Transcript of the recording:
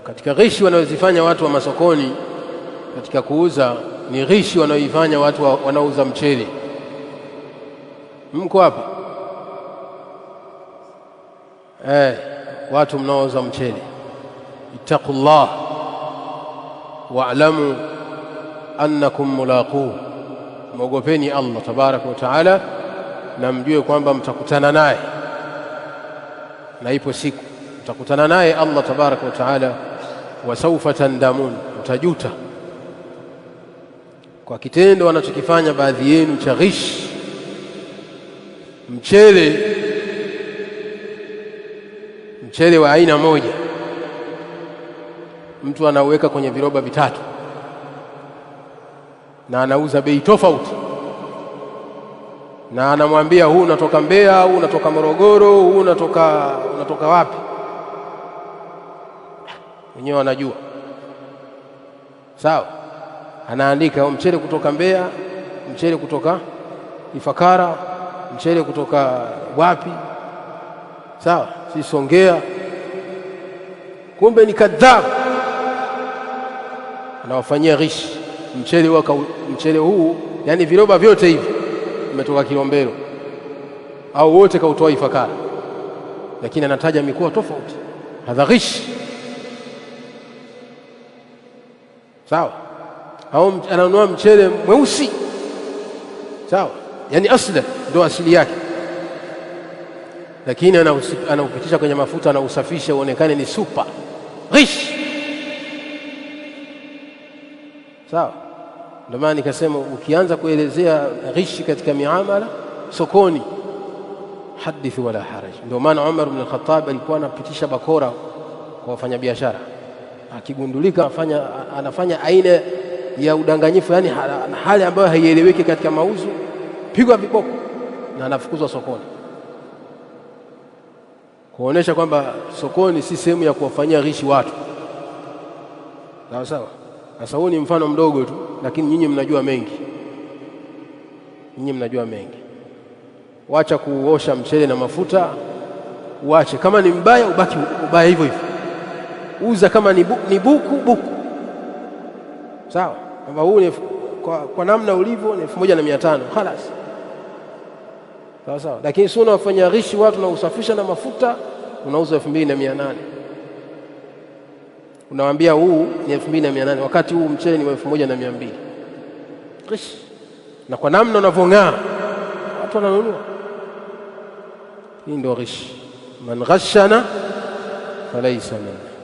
katika ghishi wanazofanya watu wa masokoni katika kuuza ni ghishi wanaoifanya watu wanauza mchele. Mko hapa? Watu mnaouza mchele, ittaqullah wa'lamu annakum mulaquhu, mwogopeni Allah tabaraka wa taala na mjue kwamba mtakutana naye, na ipo siku mtakutana naye Allah tabaraka wa taala. Wa sawfa tandamun, mtajuta kwa kitendo wanachokifanya baadhi yenu cha ghish. Mchele wa aina moja mtu anauweka kwenye viroba vitatu na anauza bei tofauti, na anamwambia huu unatoka Mbeya, huu unatoka Morogoro, huu unatoka wapi. Wenyewe wanajua, sawa. Anaandika mchele kutoka Mbeya, mchele kutoka Ifakara, mchele kutoka wapi, sawa, si Songea. Kumbe ni kadhabu, anawafanyia ghish. Mchele huu yani viroba vyote hivi umetoka Kilombero au wote kautoa Ifakara, lakini anataja mikoa tofauti. Hadha ghish, sawa. Au ananunua mchele mweusi, sawa, yani asla ndio asili yake, lakini anaupitisha kwenye mafuta, anausafisha uonekane ni super. Ghish, sawa. Ndio maana nikasema ukianza kuelezea ghishi katika miamala sokoni, hadith wala haraj. Ndio maana Umar ibn al-Khattab alikuwa anapitisha bakora kwa wafanyabiashara, akigundulika anafanya aina ya udanganyifu, yani hali ambayo haieleweki katika mauzo, pigwa viboko na anafukuzwa sokoni, kuonesha kwamba sokoni si sehemu ya kuwafanyia ghishi watu. Sawa sawa. Sasa huu ni mfano mdogo tu, lakini nyinyi mnajua mengi. Wacha kuosha mchele na mafuta, uache. Kama ni mbaya ubaki ubaya hivyo hivyo. Uza kama ni buku, sawa. Kama huu ni kwa namna ulivyo ni 1500 خلاص, sawa sawa. Lakini sio unafanya ghishi watu na usafisha na mafuta unauza 2800, unawaambia huu ni 2800 wakati huu mchele ni 1200. Ghish, na kwa namna unavong'aa watu wananunua. Hii ndio ghish. Man ghashana falaysa minna.